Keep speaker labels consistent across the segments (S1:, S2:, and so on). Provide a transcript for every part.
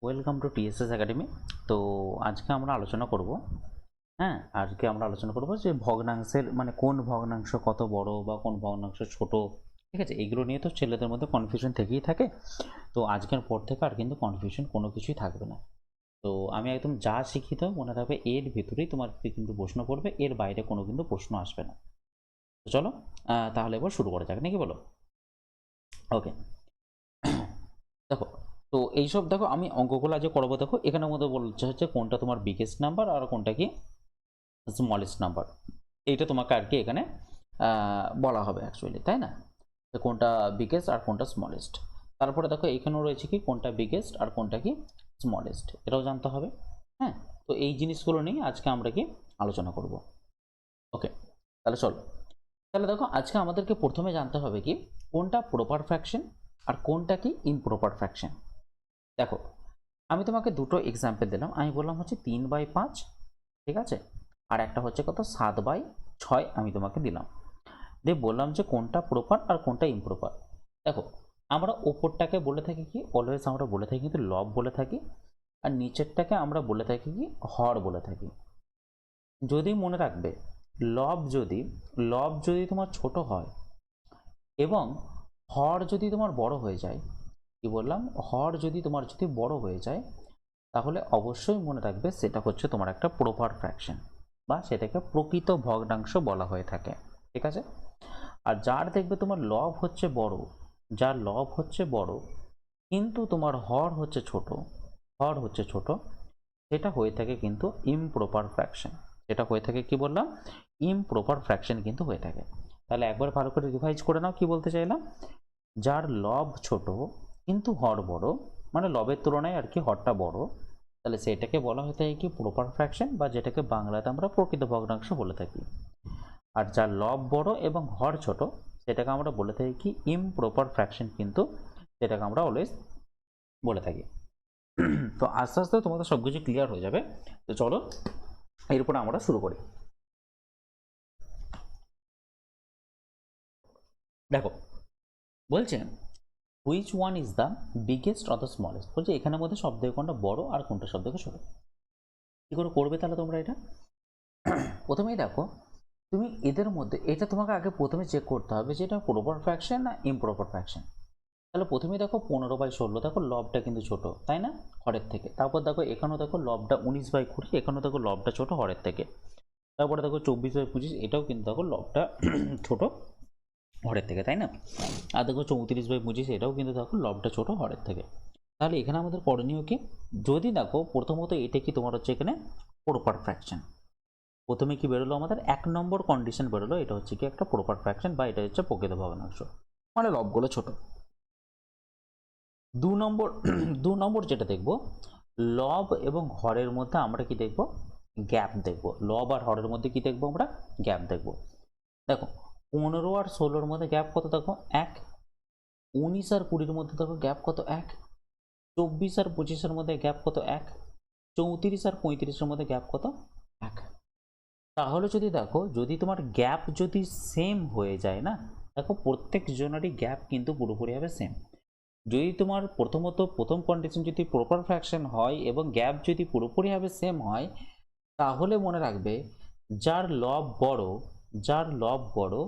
S1: Welcome to TSS academy. তো আজকে আমরা আলোচনা করব, আজকে আমরা আলোচনা করব যে ভগ্নাংশের মানে কোন ভগ্নাংশ কত বড় বা কোন ভগ্নাংশ ছোট। ঠিক আছে, এইগুলো নিয়ে তো ছেলেদের মধ্যে কনফিউশন থেকেই থাকে। তো আজকের পর থেকে আর কিন্তু কনফিউশন কোনো কিছুই থাকবে না। তো আমি একদম যা শিখিত মনে রাখবে, এর ভিতরেই তোমার কিন্তু প্রশ্ন পড়বে, এর বাইরে কোনো কিন্তু প্রশ্ন আসবে না। তো চলো তাহলে এবার শুরু করা যাক, নাকি বলো? ওকে, দেখো। তো এইসব দেখো, আমি অঙ্কগুলো আজ করবো। দেখো এখানের মধ্যে বলছে হচ্ছে কোনটা তোমার বিগেস্ট নাম্বার আর কোনটা কি স্মলেস্ট নাম্বার। এইটা তোমাকে আর কি এখানে বলা হবে অ্যাকচুয়ালি, তাই না? কোনটা বিগেস্ট আর কোনটা স্মলেস্ট। তারপরে দেখো এখানেও রয়েছে কি কোনটা বিগেস্ট আর কোনটা কি স্মলেস্ট, এটাও জানতে হবে। হ্যাঁ, তো এই জিনিসগুলো নিয়ে আজকে আমরা কি আলোচনা করব। ওকে, তাহলে চলো। তাহলে দেখো আজকে আমাদেরকে প্রথমে জানতে হবে কি কোনটা প্রপার ফ্র্যাকশন আর কোনটা কি ইমপ্রপার ফ্র্যাকশন। দেখো আমি তোমাকে দুটো এক্সাম্পল দিলাম। আমি বললাম হচ্ছে 3/5, ঠিক আছে, আর একটা হচ্ছে কত 7/6 আমি তোমাকে দিলাম, দিয়ে বললাম যে কোনটা প্রপার আর কোনটা ইমপ্রপার। দেখো আমরা ওপরটাকে বলে থাকি কি, অলওয়েজ আমরা বলে থাকি কিন্তু লব বলে থাকি, আর নিচেরটাকে আমরা বলে থাকি কি হর বলে থাকি। যদি মনে রাখবে, লব যদি তোমার ছোট হয় এবং হর যদি তোমার বড় হয়ে যায়, কি বললাম, হর যদি তোমার বড় হয়ে যায়, তাহলে অবশ্যই মনে রাখবে সেটা হচ্ছে তোমার একটা প্রপার ফ্র্যাকশন বা সেটাকে প্রকৃত ভগ্নাংশ বলা হয়ে থাকে। ঠিক আছে, আর যার দেখবে তোমার লব হচ্ছে বড়, যার লব হচ্ছে বড় কিন্তু তোমার হর হচ্ছে ছোট, সেটা হয়ে থাকে কিন্তু ইমপ্রপার ফ্র্যাকশন। সেটা হয়ে থাকে কি বললাম, ইমপ্রপার ফ্র্যাকশন কিন্তু হয়ে থাকে। তাহলে একবার ভালো করে রিভাইজ করে নাও, কি বলতে চাইলাম, যার লব ছোট কিন্তু হর বড়, মানে লবের তুলনায় আর কি হরটা বড়, তাহলে সেটাকে বলা হয়ে থাকে কি প্রপার ফ্র্যাকশন, বা যেটাকে বাংলাতে আমরা প্রকৃত ভগ্নাংশ বলে থাকি। আর যার লব বড় এবং হর ছোট, সেটাকে আমরা বলে থাকি কি ইমপ্রপার ফ্র্যাকশন, কিন্তু সেটাকে আমরা অলওয়েজ বলে থাকি। তো আস্তে আস্তে তোমাদের সবকিছু ক্লিয়ার হয়ে যাবে। তো চলো এরপর আমরা শুরু করি। দেখো বলছে which one is the biggest or the smallest. বলছে এখানের মধ্যে সব থেকে কোনটা বড় আর কোনটা সব থেকে ছোট। কি করে করবে তাহলে তোমরা এটা? প্রথমেই দেখো, তুমি এদের মধ্যে এটা তোমাকে আগে প্রথমে চেক করতে হবে যে এটা প্রপার ফ্র্যাকশন না ইমপ্রপার ফ্র্যাকশন। তাহলে প্রথমেই দেখো 15/16, দেখো লবটা কিন্তু ছোট, তাই না, হরের থেকে। তারপর দেখো এখানেও দেখো লবটা 19/20, এখানেও দেখো লবটা ছোট হরের থেকে। তারপরে দেখো 24/25, এটাও কিন্তু দেখো লবটা ছোট হরের থেকে, তাই না। আর দেখো 34/25, এটাও কিন্তু দেখো লবটা ছোট হরের থেকে। তাহলে এখানে আমাদের করণীয় কি, যদি দেখো প্রথমত এটা কি তোমার হচ্ছে এখানে প্রপার ফ্র্যাকশন, প্রথমে কি বেরোলো আমাদের 1 নম্বর কন্ডিশন বেরোলো, এটা হচ্ছে কি একটা প্রপার ফ্র্যাকশন বা এটা হচ্ছে প্রকৃত ভগ্নাংশ, মানে লবগুলো ছোট। 2 নম্বর 2 নম্বর যেটা দেখবো, লব এবং হরের মধ্যে আমরা কি দেখবো, গ্যাপ দেখবো। লব আর হরের মধ্যে কি দেখবো আমরা, গ্যাপ দেখবো। দেখো 15 আর 16-র মধ্যে গ্যাপ কত, দেখো 1। 19 আর 20-র মধ্যে দেখো গ্যাপ কত, 1। 24 আর 25-এর মধ্যে গ্যাপ কত, 1। 34 আর 35-এর মধ্যে গ্যাপ কত, 1। তাহলে যদি দেখো, যদি তোমার গ্যাপ যদি সেম হয়ে যায় না, দেখো প্রত্যেক জনেরই গ্যাপ কিন্তু পুরোপুরি হবে সেম। যদি তোমার প্রথম কন্ডিশন যদি প্রপার ফ্র্যাকশন হয় এবং গ্যাপ যদি পুরোপুরিভাবে সেম হয়, তাহলে মনে রাখবে যার লব বড়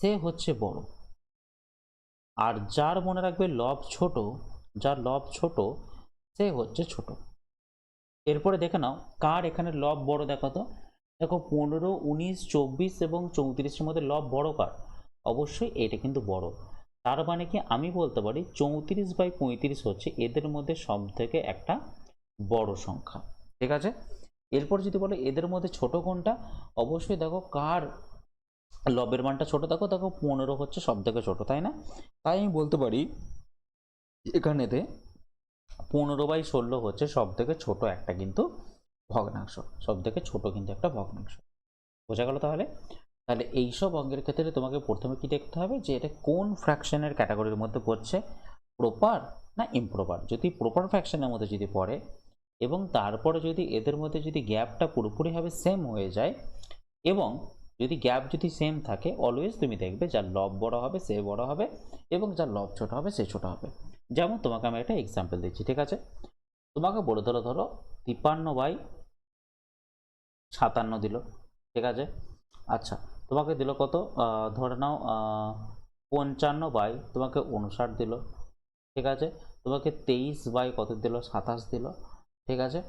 S1: সে হচ্ছে বড়, আর যার মনে রাখবে যার লব ছোট সে হচ্ছে ছোট। এরপরে দেখে নাও কার এখানে লব বড়, দেখো তো। দেখো 15, 19, 24 এবং 34-এর মধ্যে লব বড় কার, অবশ্যই এটা কিন্তু বড়। তার মানে কি আমি বলতে পারি 34/35 হচ্ছে এদের মধ্যে সব থেকে একটা বড় সংখ্যা। ঠিক আছে, এরপর যদি বলো এদের মধ্যে ছোট কোনটা, অবশ্যই দেখো কার লবের মানটা ছোট, দেখো দেখো 15 হচ্ছে সব থেকে ছোট, তাই না। তাই আমি বলতে পারি এখানেতে 15/16 হচ্ছে সব থেকে ছোট একটা কিন্তু ভগ্নাংশ, সব থেকে ছোট কিন্তু একটা ভগ্নাংশ। বোঝা গেল তাহলে? তাহলে এইসব অঙ্কের ক্ষেত্রে তোমাকে প্রথমে কি দেখতে হবে যে এটা কোন ফ্র্যাকশনের ক্যাটাগরির মধ্যে পড়ছে, প্রপার না ইমপ্রপার। যদি প্রপার ফ্র্যাকশনের মধ্যে যদি পড়ে এবং তারপরে যদি এদের মধ্যে যদি গ্যাপটা পুরোপুরিভাবে সেম হয়ে যায়, এবং যদি গ্যাপ যদি সেম থাকে, অলওয়েজ তুমি দেখবে যার লব বড় হবে সে বড় হবে এবং যার লব ছোট হবে সে ছোট হবে। যেমন তোমাকে আমি একটা এক্সাম্পল দিচ্ছি, ঠিক আছে। তোমাকে বলে ধরো 53/57 দিল, ঠিক আছে। আচ্ছা, তোমাকে দিল কত, ধরে নাও 55/59 দিল, ঠিক আছে। তোমাকে 23 কত দিল, 27 দিল, ঠিক আছে।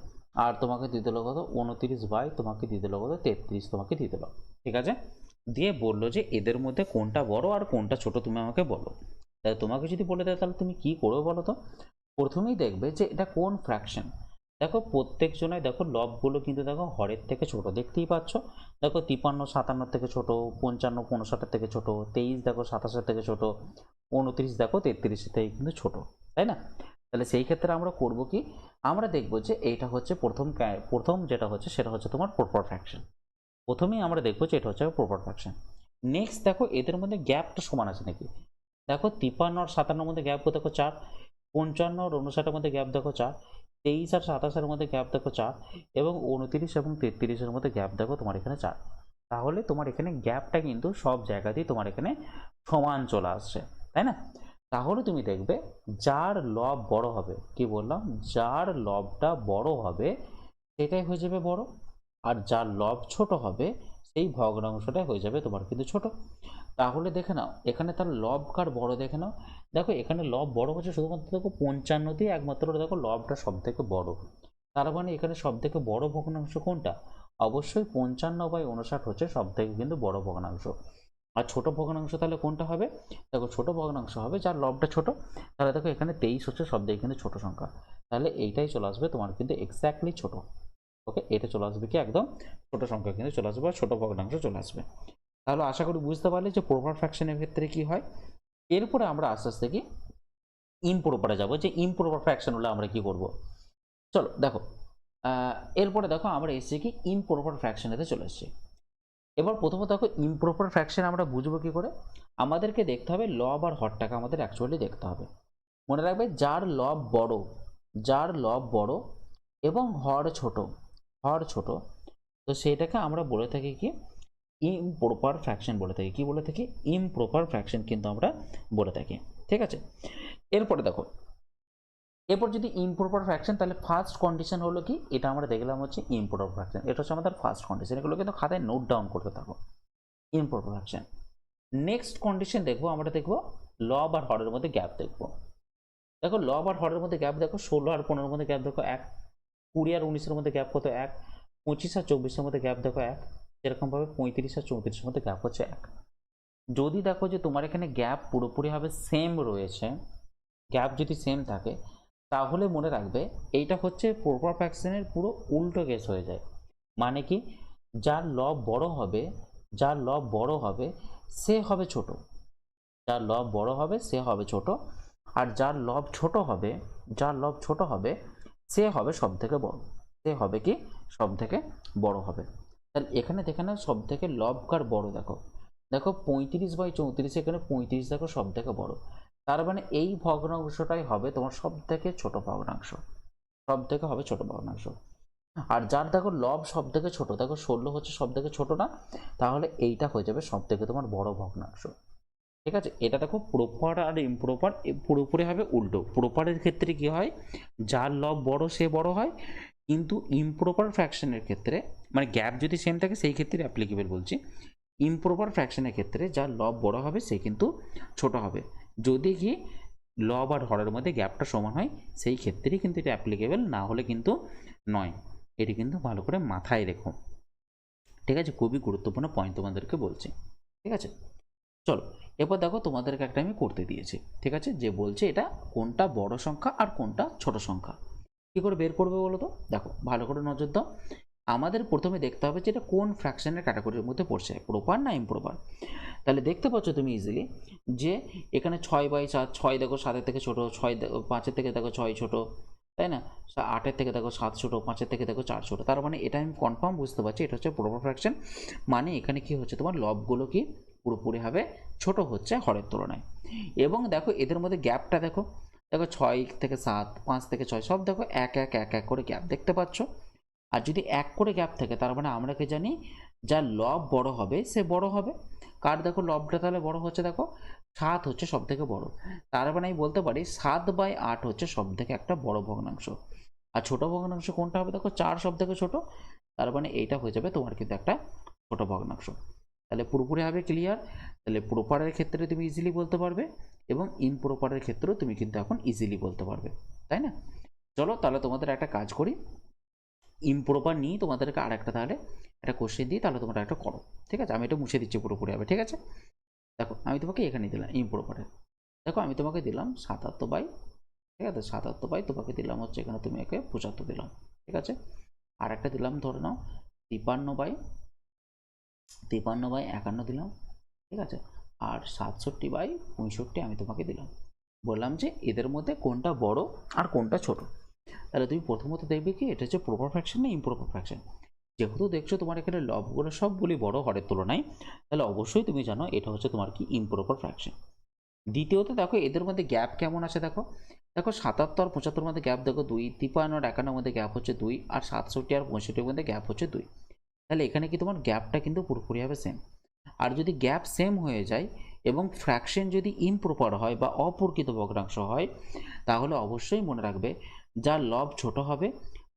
S1: আর তোমাকে দিয়ে দিল কত, 29 তোমাকে দিয়ে দিল কত, 33 তোমাকে দিয়ে দিল, ঠিক আছে। দিয়ে বললো যে এদের মধ্যে কোনটা বড় আর কোনটা ছোট তুমি আমাকে বলো। তাই তোমাকে যদি বলে দেয় তাহলে তুমি কি করবে বলো তো। প্রথমেই দেখবে যে এটা কোন ফ্র্যাকশন। দেখো প্রত্যেক জনের দেখো লবগুলো কিন্তু দেখো হরের থেকে ছোট, দেখতেই পাচ্ছ। দেখো 53/57 থেকে ছোট, 55/59 থেকে ছোট, 23 দেখো 27 থেকে ছোট, 29 দেখো 33 থেকে কিন্তু ছোট, তাই না। তাহলে সেই ক্ষেত্রে আমরা করব কি, আমরা দেখব যে এইটা হচ্ছে প্রথম যেটা হচ্ছে সেটা হচ্ছে তোমার প্রপার ফ্র্যাকশন। প্রথমেই আমরা দেখবো যে এটা হচ্ছে প্রপার ফ্র্যাকশন। নেক্সট দেখো এদের মধ্যে গ্যাপটা সমান আছে নাকি। দেখো 53 আর 57 মধ্যে গ্যাপ দেখো 4, 55 আর 59 মধ্যে গ্যাপ দেখো 4, 23 আর 27 মধ্যে গ্যাপ দেখো 4, এবং 29 এবং 33 মধ্যে গ্যাপ দেখো তোমার এখানে 4। তাহলে তোমার এখানে গ্যাপটা কিন্তু সব জায়গাতেই তোমার এখানে সমান চলে আসছে, তাই না। তাহলে তুমি দেখবে যার লব বড় হবে, কি বললাম, যার লবটা বড় হবে সেটাই হয়ে যাবে বড়, আর যার লব ছোট হবে সেই ভগ্নাংশটাই হয়ে যাবে তোমার কিন্তু ছোট। তাহলে দেখে নাও এখানে তার লব কার বড় দেখে নাও। দেখো এখানে লব বড় হচ্ছে শুধুমাত্র দেখো 55তেই একমাত্র দেখো লবটা সব থেকে বড়। তার মানে এখানে সব থেকে বড় ভগ্নাংশ কোনটা, অবশ্যই 55/59 হচ্ছে সব থেকে কিন্তু বড় ভগ্নাংশ। আর ছোট ভগ্নাংশ তাহলে কোনটা হবে, দেখো ছোট ভগ্নাংশ হবে যার লবটা ছোট। তাহলে দেখো এখানে 23 হচ্ছে সব থেকে কিন্তু ছোট সংখ্যা। তাহলে এইটাই চলে আসবে তোমার কিন্তু এক্স্যাক্টলি ছোট। ওকে, এটা চলে আসবে কি একদম ছোট সংখ্যা কিন্তু চলে আসবে, ছোট ভগ্নাংশ চলে আসবে। তাহলে আশা করি বুঝতে পারলে যে প্রপার ফ্র্যাকশনের ক্ষেত্রে কি হয়। এরপরে আমরা আস্তে আস্তে কি ইমপ্রপারে যাব, যে ইমপ্রপার ফ্র্যাকশন হলে আমরা কি করব। চলো দেখো, এরপরে দেখো আমরা এসেছি কি ইমপ্রপার ফ্র্যাকশনেতে চলে এসেছি। এবার প্রথমত দেখো ইমপ্রপার ফ্র্যাকশন আমরা বুঝবো কি করে, আমাদেরকে দেখতে হবে লব আর হরটাকে আমাদের অ্যাকচুয়ালি দেখতে হবে। মনে রাখবে যার লব বড়, যার লব বড় এবং হর ছোট, হর ছোট, তো সেটাকে আমরা বলে থাকি কি ইমপ্রপার ফ্র্যাকশন বলে থাকি। কি বলে থাকি, ইমপ্রপার ফ্র্যাকশন কিন্তু আমরা বলে থাকি, ঠিক আছে। এরপরে দেখো, এরপর যদি ইমপ্রপার ফ্র্যাকশন, তাহলে ফার্স্ট কন্ডিশন হলো কি, এটা আমরা দেখলাম হচ্ছে ইমপ্রপার ফ্র্যাকশন, এটা হচ্ছে আমাদের ফার্স্ট কন্ডিশন। এগুলো কিন্তু খাতায় নোট ডাউন করতে থাকো, ইমপ্রপার ফ্র্যাকশন। নেক্সট কন্ডিশন দেখবো, আমরা দেখবো লব আর হরের মধ্যে গ্যাপ দেখবো। দেখো লব আর হরের মধ্যে গ্যাপ দেখো, 16 আর 15 মধ্যে গ্যাপ দেখো 1, 20 আর 19 মধ্যে গ্যাপ কত 1, 25 আর 24 মধ্যে গ্যাপ দেখো 1, এরকম ভাবে 35 আর 34 মধ্যে গ্যাপ হচ্ছে 1। যদি দেখো যে তোমার এখানে গ্যাপ পুরোপুরিভাবে সেম রয়েছে, গ্যাপ যদি সেম থাকে, তাহলে মনে রাখবে এইটা হচ্ছে প্রপার ফ্র্যাকশনের পুরো উল্টো কেস হয়ে যায়। মানে কি, যার লব বড় হবে, যার লব বড় হবে সে হবে ছোট, যার লব বড় হবে সে হবে ছোট, আর যার লব ছোট হবে, যার লব ছোট হবে সে হবে সব থেকে বড়, সে হবে কি সব থেকে বড় হবে। তাহলে এখানে দেখে না সব থেকে লব কার বড়, দেখো দেখো 35/34, এখানে 35 দেখো সব থেকে বড়। তার মানে এই ভগ্নাংশটাই হবে তোমার সব থেকে ছোট ভগ্নাংশ, সব থেকে হবে ছোট ভগ্নাংশ। আর যার দেখো লব সব থেকে ছোট, দেখো 16 হচ্ছে সব থেকে ছোট না, তাহলে এইটা হয়ে যাবে সব থেকে তোমার বড় ভগ্নাংশ, ঠিক আছে। এটা দেখো প্রপার আর ইমপ্রপার পুরোপুরি হবে উল্টো। প্রপারের ক্ষেত্রে কি হয়, যার লব বড় সে বড় হয়, কিন্তু ইমপ্রপার ফ্র্যাকশনের ক্ষেত্রে মানে গ্যাপ যদি সেম থাকে সেই ক্ষেত্রে অ্যাপ্লিকেবল বলছি। ইমপ্রপার ফ্র্যাকশনের ক্ষেত্রে যার লব বড় হবে সে কিন্তু ছোট হবে, যদি কি লব আর হরের মধ্যে গ্যাপটা সমান হয় সেই ক্ষেত্রেই কিন্তু এটা অ্যাপ্লিকেবল, না হলে কিন্তু নয়। এটি কিন্তু ভালো করে মাথায় রেখো, ঠিক আছে। খুবই গুরুত্বপূর্ণ পয়েন্ট তোমাদেরকে বলছি, ঠিক আছে। চলো এরপর দেখো তোমাদেরকে একটা আমি করতে দিয়েছি, ঠিক আছে, যে বলছে এটা কোনটা বড় সংখ্যা আর কোনটা ছোট সংখ্যা, কি করে বের করবে বলো তো। দেখো ভালো করে নজর দাও, আমাদের প্রথমে দেখতে হবে যে এটা কোন ফ্র্যাকশনের ক্যাটাগরির মধ্যে পড়ছে, প্রপার না ইমপ্রপার। তাহলে দেখতে পাচ্ছ তুমি ইজিলি যে এখানে 6/4, 6 দেখো 7-এর থেকে ছোট, 6 দেখো 5-এর থেকে দেখো 6 ছোট, তাই না। 8-এর থেকে দেখো 7 ছোট, 5-এর থেকে দেখো 4 ছোট। তার মানে এটা আমি কনফার্ম বুঝতে পারছি এটা হচ্ছে প্রপার ফ্র্যাকশন। মানে এখানে কি হচ্ছে, তোমার লবগুলো কি পুরোপুরিভাবে ছোট হচ্ছে হরের তুলনায়। এবং দেখো এদের মধ্যে গ্যাপটা দেখো, দেখো 6 থেকে 7, 5 থেকে 6 সব দেখো এক এক এক এক করে গ্যাপ দেখতে পাচ্ছ। আর যদি এক করে গ্যাপ থাকে তার মানে আমরা কি জানি, যার লব বড় হবে সে বড় হবে। কার দেখো লবটা তাহলে বড় হচ্ছে, দেখো 7 হচ্ছে সব থেকে বড়। তার মানে আমি বলতে পারি 7/8 হচ্ছে সব থেকে একটা বড় ভগ্নাংশ। আর ছোট ভগ্নাংশ কোনটা হবে দেখো 4 সব থেকে ছোট, তার মানে এইটা হয়ে যাবে তোমার কিন্তু একটা ছোট ভগ্নাংশ। তাহলে পুরোপুরি হবে ক্লিয়ার। তাহলে প্রপারের ক্ষেত্রে তুমি ইজিলি বলতে পারবে এবং ইমপ্রপারের ক্ষেত্রেও তুমি কিন্তু এখন ইজিলি বলতে পারবে, তাই না? চলো তাহলে তোমাদের একটা কাজ করি, ইমপ্রপার নিয়ে তোমাদেরকে আরেকটা তাহলে একটা কোশ্চেন দিই, তাহলে তোমরা একটা করো, ঠিক আছে? আমি এটা মুছে দিচ্ছি পুরোপুরি হবে, ঠিক আছে? দেখো আমি তোমাকে এখানে দিলাম ইমপ্রপারের, দেখো আমি তোমাকে দিলাম 77 বাই, ঠিক আছে? 77 বাই তোমাকে দিলাম হচ্ছে এখানে তুমি একে 75 দিলাম, ঠিক আছে? আর একটা দিলাম ধরে নাও 53 বাই 51 দিলাম, ঠিক আছে? আর 67/65 আমি তোমাকে দিলাম। বললাম যে এদের মধ্যে কোনটা বড় আর কোনটা ছোট। তাহলে তুমি প্রথমত দেখবে কি এটা হচ্ছে প্রপার ফ্র্যাকশন না ইমপ্রপার ফ্র্যাকশন। যেহেতু দেখছো তোমার এখানে লবগুলো সবগুলি বড় হরের তুলনায়, তাহলে অবশ্যই তুমি জানো এটা হচ্ছে তোমার কি ইমপ্রপার ফ্র্যাকশন। দ্বিতীয়ত দেখো এদের মধ্যে গ্যাপ কেমন আছে, দেখো দেখো 77 আর 75 মধ্যে গ্যাপ দেখো 2, 53 আর 51 মধ্যে গ্যাপ হচ্ছে 2, আর 67 আর 65 মধ্যে গ্যাপ হচ্ছে 2। তাহলে এখানে কি তোমার গ্যাপটা কিন্তু পুরোপুরি হবে সেম। আর যদি গ্যাপ সেম হয়ে যায় এবং ফ্র্যাকশন যদি ইমপ্রপার হয় বা অপ্রকৃত ভগ্নাংশ হয়, তাহলে অবশ্যই মনে রাখবে যার লব ছোট হবে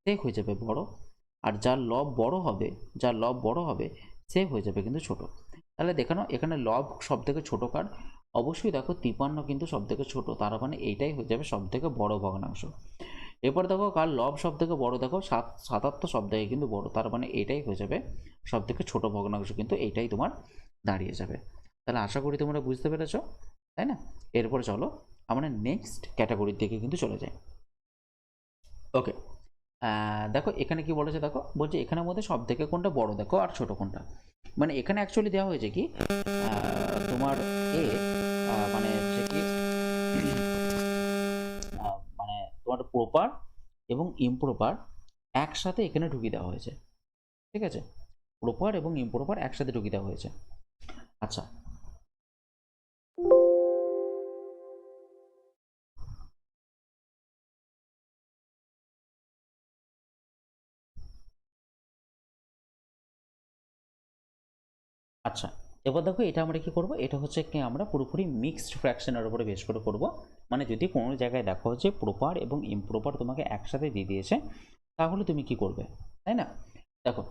S1: সে হয়ে যাবে বড়, আর যার লব বড় হবে সে হয়ে যাবে কিন্তু ছোট। তাহলে দেখানো এখানে লব সব থেকে ছোট কার, অবশ্যই দেখো 53 কিন্তু সব থেকে ছোট, তার মানে এইটাই হয়ে যাবে সব থেকে বড় ভগ্নাংশ। এরপর দেখো কার লব সব থেকে বড়, দেখো 77 সব থেকে কিন্তু বড়, তার মানে এটাই হয়ে যাবে সব থেকে ছোট ভগ্নাংশ, কিন্তু এইটাই তোমার দাঁড়িয়ে যাবে। তাহলে আশা করি তোমরা বুঝতে পেরেছো, তাই না? এরপর চলো আমরা নেক্সট ক্যাটাগরির দিকে কিন্তু চলে যাই। ওকে, দেখো এখানে কি বলেছে, দেখো বলছে এখানের মধ্যে সব থেকে কোনটা বড় দেখো আর ছোট কোনটা। মানে এখানে অ্যাকচুয়ালি দেওয়া হয়েছে কি তোমার এ মানে হচ্ছে কি মানে তোমার প্রপার এবং ইমপ্রপার একসাথে এখানে ঢুকিয়ে দেওয়া হয়েছে, ঠিক আছে? প্রপার এবং ইমপ্রপার একসাথে ঢুকিয়ে দেওয়া হয়েছে। আচ্ছা, আচ্ছা এবার দেখো এটা আমরা কি করব, এটা হচ্ছে কি আমরা পুরোপুরি মিক্সড ফ্র্যাকশনের উপরে বেস করে করব। মানে যদি কোনো জায়গায় দেখো যে প্রপার এবং ইমপ্রপার তোমাকে একসাথে দিয়ে দিয়েছে, তাহলে তুমি কি করবে, তাই না? দেখো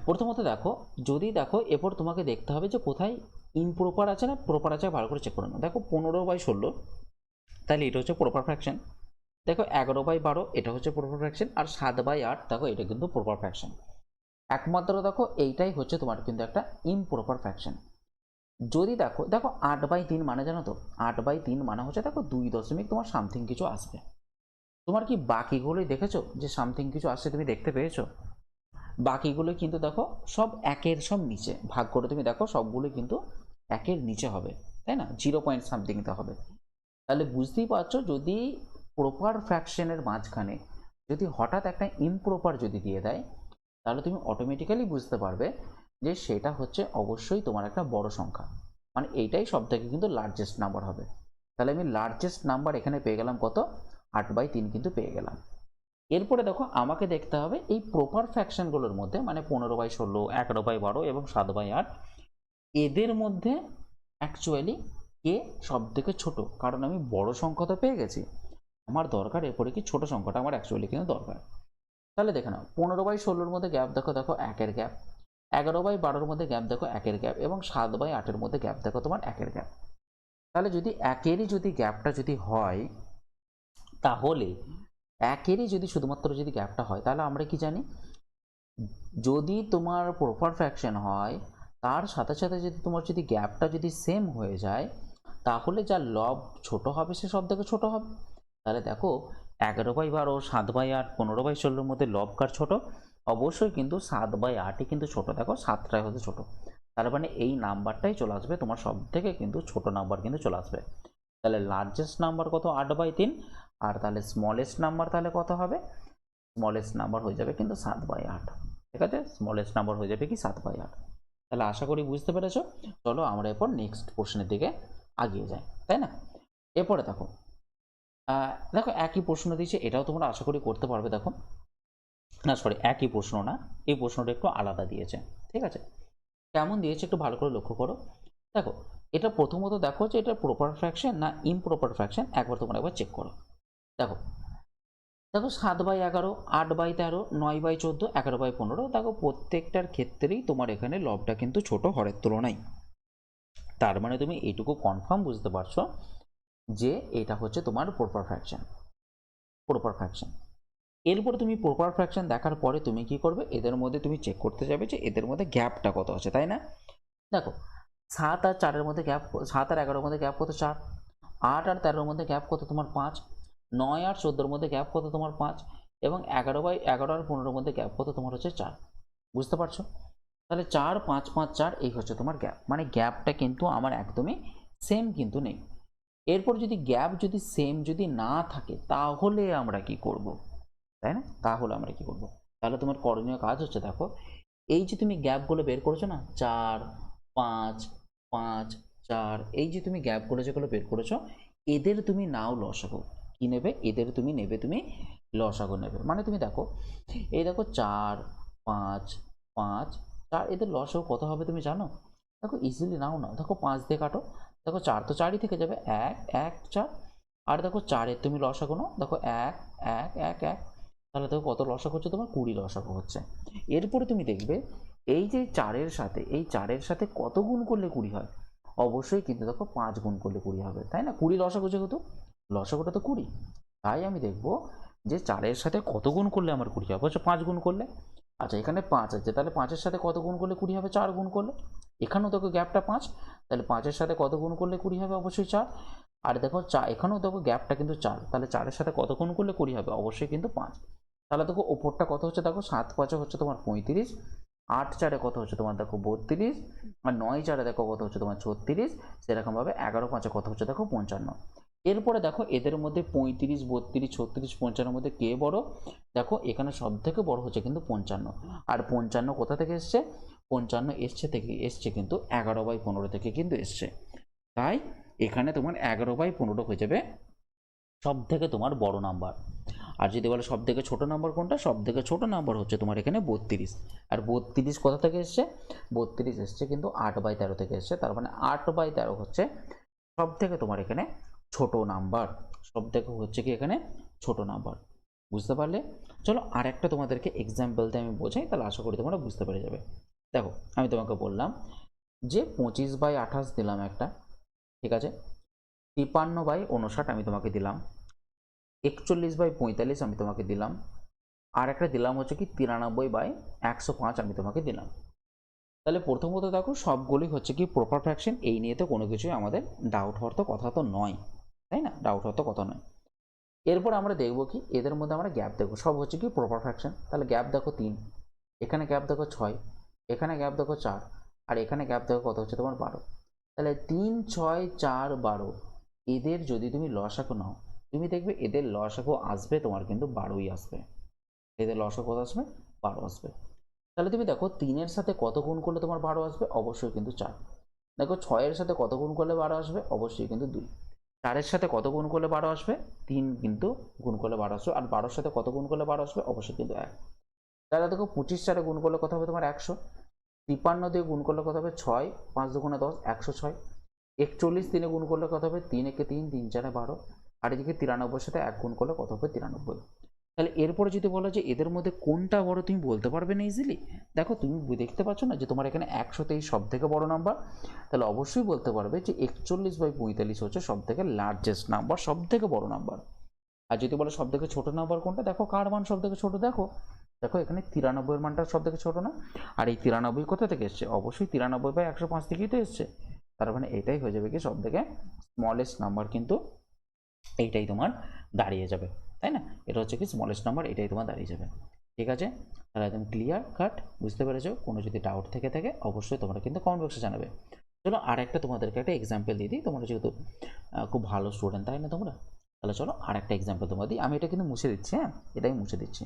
S1: প্রথমত দেখো, যদি দেখো এরপর তোমাকে দেখতে হবে যে কোথায় ইমপ্রপার আছে না প্রপার আছে, ভালো করে চেক করে নাও। দেখো 15/16, তাহলে এটা হচ্ছে প্রপার ফ্র্যাকশন। দেখো 11/12 এটা হচ্ছে প্রপার ফ্র্যাকশন, আর 7/8 দেখো এটা কিন্তু প্রপার ফ্র্যাকশন। একমাত্র দেখো এইটাই হচ্ছে তোমার কিন্তু একটা ইমপ্রপার ফ্র্যাকশন। যদি দেখো দেখো 8/3 মানে জানো তো, 8/3 মানে হচ্ছে দেখো 2 দশমিক তোমার সামথিং কিছু আসবে। তোমার কি বাকিগুলোই দেখেছো যে সামথিং কিছু আসছে, তুমি দেখতে পেয়েছো? বাকিগুলো কিন্তু দেখো সব একের সব নিচে ভাগ করে তুমি দেখো সবগুলো কিন্তু একের নিচে হবে, তাই না? 0 পয়েন্ট সামথিংতে হবে। তাহলে বুঝতেই পারছো যদি প্রপার ফ্র্যাকশনের মাঝখানে যদি হঠাৎ একটা ইমপ্রপার যদি দিয়ে দেয়, তাহলে তুমি অটোমেটিক্যালি বুঝতে পারবে যে সেটা হচ্ছে অবশ্যই তোমার একটা বড় সংখ্যা, মানে এইটাই সব থেকে কিন্তু লার্জেস্ট নাম্বার হবে। তাহলে আমি লার্জেস্ট নাম্বার এখানে পেয়ে গেলাম কত, 8/3 কিন্তু পেয়ে গেলাম। এরপরে দেখো আমাকে দেখতে হবে এই প্রপার ফ্র্যাকশনগুলোর মধ্যে, মানে 15/16, 11/12 এবং 7/8, এদের মধ্যে অ্যাকচুয়ালি কে সব থেকে ছোট। কারণ আমি বড় সংখ্যা তো পেয়ে গেছি, আমার দরকার এরপরে কি ছোট সংখ্যাটা আমার অ্যাকচুয়ালি কিন্তু দরকার। তাহলে দেখে নাও 15/16 মধ্যে গ্যাপ দেখো, দেখো 1-এর গ্যাপ, 11/12 মধ্যে গ্যাপ দেখো 1-এর গ্যাপ, এবং 7/8 মধ্যে গ্যাপ দেখো তোমার 1-এর গ্যাপ। তাহলে যদি একেরই যদি গ্যাপটা যদি হয়, তাহলে একেরই যদি শুধুমাত্র যদি গ্যাপটা হয়, তাহলে আমরা কি জানি, যদি তোমার প্রপার ফ্র্যাকশন হয় তার সাথে সাথে যদি তোমার যদি গ্যাপটা যদি সেম হয়ে যায়, তাহলে যার লব ছোট হবে সে সব থেকে ছোট হবে। তাহলে দেখো 11/12, 7/8, 15/16 মধ্যে লব কার ছোট, অবশ্যই কিন্তু 7/8ই কিন্তু ছোট, দেখো 7টাই হচ্ছে ছোট। তার মানে এই নাম্বারটাই চলে আসবে তোমার সব থেকে কিন্তু ছোট নাম্বার কিন্তু চলে আসবে। তাহলে লার্জেস্ট নাম্বার কত, 8/3, আর তাহলে স্মলেস্ট নাম্বার তাহলে কত হবে, স্মলেস্ট নাম্বার হয়ে যাবে কিন্তু 7/8, ঠিক আছে? স্মলেস্ট নাম্বার হয়ে যাবে কি 7/8। তাহলে আশা করি বুঝতে পেরেছো। চলো আমরা এরপর নেক্সট প্রশ্নের দিকে আগিয়ে যাই, তাই না? এরপরে দেখো দেখো একই প্রশ্ন দিয়েছে, এটাও তোমরা আশা করি করতে পারবে। দেখো না সরি, একই প্রশ্ন না, এই প্রশ্নটা একটু আলাদা দিয়েছে, ঠিক আছে? কেমন দিয়েছে একটু ভালো করে লক্ষ্য করো। দেখো এটা প্রথমত দেখো যে এটা প্রপার ফ্র্যাকশন না ইমপ্রপার ফ্র্যাকশন, একবার তোমরা একবার চেক করো। দেখো দেখো 7/11, 8/13, 9/14, 11/15, দেখো প্রত্যেকটার ক্ষেত্রেই তোমার এখানে লবটা কিন্তু ছোট হরের তুলনায়। তার মানে তুমি এইটুকু কনফার্ম বুঝতে পারছো যে এটা হচ্ছে তোমার প্রপার ফ্র্যাকশন। প্রপার ফ্র্যাকশন এরপর তুমি প্রপার ফ্র্যাকশন দেখার পরে তুমি কি করবে, এদের মধ্যে তুমি চেক করতে যাবে যে এদের মধ্যে গ্যাপটা কত আছে, তাই না? দেখো 7 আর 4-এর মধ্যে গ্যাপ, 7 আর 11-এর মধ্যে গ্যাপ কত? 4। 8 আর 13-এর মধ্যে গ্যাপ কত তোমার? 5। 9 আর 14-এর মধ্যে গ্যাপ কত তোমার? 5। এবং 11/11 আর 15-এর মধ্যে গ্যাপ কত তোমার? হচ্ছে 4। বুঝতে পারছো? তাহলে 4, 5, 5, 4 এই হচ্ছে তোমার গ্যাপ, মানে গ্যাপটা কিন্তু আমার একদমই সেম কিন্তু নেই। এরপর যদি গ্যাপ যদি সেম যদি না থাকে তাহলে আমরা কি করব, তাই না? তাহলে আমরা কি করব, তাহলে তোমার করণীয় কাজ হচ্ছে, দেখো এই যে তুমি গ্যাপগুলো বের করেছো না, 4, 5, 5, 4, এই যে তুমি গ্যাপগুলো যেগুলো বের করেছো, এদের তুমি নাও লসাগু। কি নেবে? এদের তুমি নেবে, তুমি লসাগু নেবে। মানে তুমি দেখো, এই দেখো 4, 5, 5, 4, এদের লসাগু কত হবে তুমি জানো? দেখো ইজিলি নাও না, দেখো 5 দিয়ে কাটো, দেখো 4 তো 4ই থেকে যাবে, 1, 1, 4। আর দেখো 4-এর তুমি লসাগু নাও, দেখো 1, 1, 1, 1, তাহলে দেখো কত লসাগু হচ্ছে তোমার? 20 লসাগু হচ্ছে। এরপরে তুমি দেখবে এই যে 4-এর সাথে, এই 4-এর সাথে কত গুণ করলে 20 হয়? অবশ্যই কিন্তু দেখো 5 গুণ করলে 20 হবে, তাই না? 20 লসাগু, যেহেতু লসাগুটা তো 20, তাই আমি দেখবো যে 4-এর সাথে কত গুণ করলে আমার 20 হবে? হচ্ছে 5 গুণ করলে। আচ্ছা এখানে 5 আছে, তাহলে 5-এর সাথে কত গুণ করলে 20 হবে? 4 গুণ করলে। এখানেও দেখো গ্যাপটা 5, তাহলে 5-এর সাথে কত গুণ করলে 20 হবে? অবশ্যই 4। আর দেখো এখানেও দেখো গ্যাপটা কিন্তু 4, তাহলে 4-এর সাথে কত গুণ করলে 20 হবে? অবশ্যই কিন্তু 5। তাহলে দেখো ওপরটা কত হচ্ছে, দেখো 7 5-এ হচ্ছে তোমার 35, 8 4-এ কত হচ্ছে তোমার? দেখো 32, আর 9 4-এ দেখো কত হচ্ছে তোমার? 36। সেরকমভাবে 11 5-এ কত হচ্ছে দেখো? 55। এরপরে দেখো এদের মধ্যে 35, 32, 36, 55-এর মধ্যে কে বড়? দেখো এখানে সব থেকে বড় হচ্ছে কিন্তু 55। আর 55 কোথা থেকে এসছে? 55 এসছে কিন্তু 11/15 থেকে কিন্তু এসছে। তাই এখানে তোমার 11/15 হয়ে যাবে সব থেকে তোমার বড় নাম্বার। আর যদি বলে সব থেকে ছোট নাম্বার কোনটা, সব থেকে ছোট নাম্বার হচ্ছে তোমার এখানে 32। আর 32 কোথা থেকে এসছে? 32 এসছে কিন্তু 8/13 থেকে এসছে। তার মানে 8/13 হচ্ছে সব থেকে তোমার এখানে ছোট নাম্বার। সব থেকে হচ্ছে কি এখানে ছোট নাম্বার। বুঝতে পারলে? চলো আর একটা তোমাদেরকে এক্সাম্পল দিয়ে আমি বোঝাই, তাহলে আশা করি তোমরা বুঝতে পেরে যাবে। দেখো আমি তোমাকে বললাম যে 25/28 দিলাম একটা, ঠিক আছে? 53/59 আমি তোমাকে দিলাম, 41/45 আমি তোমাকে দিলাম, আর একটা দিলাম হচ্ছে কি 93/105 আমি তোমাকে দিলাম। তাহলে প্রথমত দেখো সবগুলোই হচ্ছে কি প্রপার ফ্র্যাকশন, এই নিয়ে তো কোনো কিছুই আমাদের ডাউট হওয়ার তো কথা তো নয়, তাই না? ডাউট হওয়ার তো কথা নয়। এরপর আমরা দেখবো কি এদের মধ্যে আমরা গ্যাপ দেখবো, সব হচ্ছে কি প্রপার ফ্র্যাকশন। তাহলে গ্যাপ দেখো 3, এখানে গ্যাপ দেখো 6, এখানে গ্যাপ দেখো 4, আর এখানে গ্যাপ দেখো কত হচ্ছে তোমার? 12। তাহলে 3, 6, 4, 12 এদের যদি তুমি লসাগু নাও, তুমি দেখবে এদের লসাগু আসবে তোমার কিন্তু 12ই আসবে। এদের লসাগু কত আসবে? 12 আসবে। তাহলে তুমি দেখো 3-এর সাথে কত গুণ করলে তোমার 12 আসবে? অবশ্যই কিন্তু 4। দেখো 6-এর সাথে কত গুণ করলে 12 আসবে? অবশ্যই কিন্তু 2। 4-এর সাথে কত গুণ করলে 12 আসবে? 3 কিন্তু গুণ করলে 12 আসবে। আর 12-এর সাথে কত গুণ করলে 12 আসবে? অবশ্যই কিন্তু 1। তাহলে দেখো 25 4-এ গুণ করলে কত হবে তোমার? 100। 53 দিয়ে গুণ করলে কত হবে? 6, 5 দুগুণে 10, 106। 41 3-এ গুণ করলে কত হবে? 3 একে 3, 3 4-এ 12। আর এদিকে 93-এর সাথে 1 গুণ করলে কত হবে? 93। তাহলে এরপরে যদি বলো যে এদের মধ্যে কোনটা বড়, তুমি বলতে পারবে না ইজিলি। দেখো তুমি দেখতে পাচ্ছ না যে তোমার এখানে 123 সব থেকে বড় নাম্বার, তাহলে অবশ্যই বলতে পারবে যে 41/45 হচ্ছে সব থেকে লার্জেস্ট নাম্বার, সব থেকে বড় নাম্বার। আর যদি বলো সব থেকে ছোট নাম্বার কোনটা, দেখো কার মান সব থেকে ছোট, দেখো দেখো এখানে 93-এর মানটা সব থেকে ছোট না? আর এই 93 কোথা থেকে এসছে? অবশ্যই 93/105 থেকেই তো এসছে। তার মানে এটাই হয়ে যাবে কি সব থেকে স্মলেস্ট নাম্বার, কিন্তু এইটাই তোমার দাঁড়িয়ে যাবে, তাই না? এটা হচ্ছে কি স্মলেস্ট নাম্বার, এটাই তোমার দাঁড়িয়ে যাবে। ঠিক আছে? তাহলে একদম ক্লিয়ার কাট বুঝতে পেরেছো? কোনো যদি ডাউট থেকে থাকে অবশ্যই তোমরা কিন্তু কমেন্ট বক্সে জানাবে। চলো আর একটা তোমাদেরকে একটা এক্সাম্পল দিয়ে দিই, তোমরা যেহেতু খুব ভালো স্টুডেন্ট, তাই না তোমরা? তাহলে চলো আর একটা এক্সাম্পল তোমার দিই। আমি এটা কিন্তু মুছে দিচ্ছি, হ্যাঁ এটা আমি মুছে দিচ্ছি।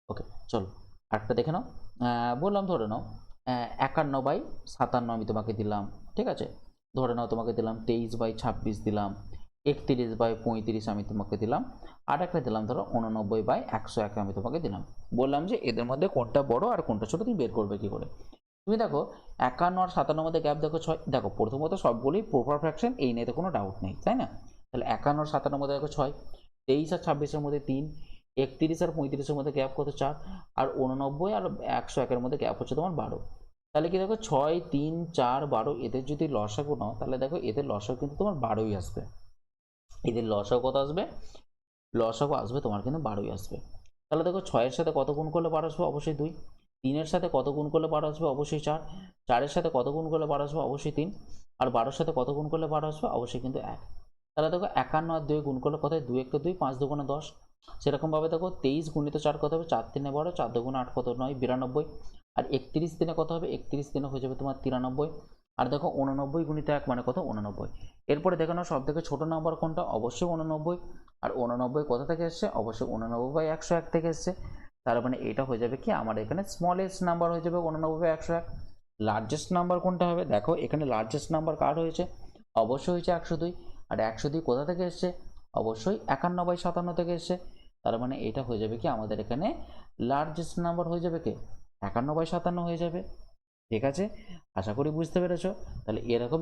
S1: ওকে চলো আরেকটা দেখে নাও। বললাম ধরে নাও 51/57 আমি তোমাকে দিলাম, ঠিক আছে? ধরে নাও তোমাকে দিলাম 23/26 দিলাম, 31/35 আমি তোমাকে দিলাম, আর একটা দিলাম ধরো 89/101 আমি তোমাকে দিলাম। বললাম যে এদের মধ্যে কোনটা বড় আর কোনটা ছোট তুমি বের করবে কি করে? তুমি দেখো 51 আর 57 মধ্যে গ্যাপ দেখো 6। দেখো প্রথমত সবগুলোই প্রপার ফ্র্যাকশন, এই নিয়ে তো কোনো ডাউট নেই, তাই না? তাহলে 51 আর 57 মধ্যে দেখো 6, 23 আর 26-এর মধ্যে 3, 31 আর 35-এর মধ্যে গ্যাপ কত 4, আর 89 আর 101-এর মধ্যে গ্যাপ হচ্ছে তোমার 12। তাহলে কি দেখো 6, 3, 4, 12 এদের যদি লসাগু নাও তাহলে দেখো এদের লসাগু কিন্তু তোমার 12ই আসবে। এদের লসাগু কত আসবে? লসাগু আসবে তোমার কিন্তু 12ই আসবে। তাহলে দেখো 6-এর সাথে কত গুণ করলে 12 আসবে? অবশ্যই 2। 3-এর সাথে কত গুণ করলে 12 আসবে? অবশ্যই 4। 4-এর সাথে কত গুণ করলে 12 আসবে? অবশ্যই 3। আর 12-এর সাথে কত গুণ করলে 12 আসবে? অবশ্যই কিন্তু 1। তাহলে দেখো 51 আর 2 গুণ করলে কত হয়? 2 1 2, 5 2 10। সেরকমভাবে দেখো 23 গুণিত 4 কত হবে? 4 3 12, 4 2 8 কত 9 92। আর 31 দিনে কত হবে? 31 দিনে হয়ে যাবে তোমার 93। আর দেখো 89 গুণিত 1 মানে কত? 89। এরপরে দেখো না সব থেকে ছোট নাম্বার কোনটা? অবশ্যই 89। আর 89 কোথা থেকে এসছে? অবশ্যই 89/101 থেকে এসছে। তার মানে এটা হয়ে যাবে কি আমার এখানে স্মলেস্ট নাম্বার হয়ে যাবে 89/101। লার্জেস্ট নাম্বার কোনটা হবে? দেখো এখানে লার্জেস্ট নাম্বার কার হয়েছে? অবশ্যই হয়েছে 102। আর 102 কোথা থেকে এসছে? অবশ্যই 51/57 থেকে এসছে। তার মানে এটা হয়ে যাবে কি আমাদের এখানে লার্জেস্ট নাম্বার হয়ে যাবে কে? 51/57 হয়ে যাবে। ঠিক আছে, আশা করি বুঝতে পেরেছো। তাহলে এরকম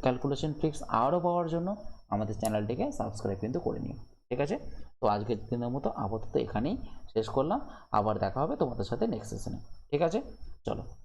S1: ক্যালকুলেশন ট্রিক্স আরও পাওয়ার জন্য আমাদের চ্যানেলটিকে সাবস্ক্রাইব কিন্তু করে নিও। ঠিক আছে, তো আজকের দিনের মতো আপাতত এখানেই শেষ করলাম। আবার দেখা হবে তোমাদের সাথে নেক্সট সেশনে। ঠিক আছে, চলো।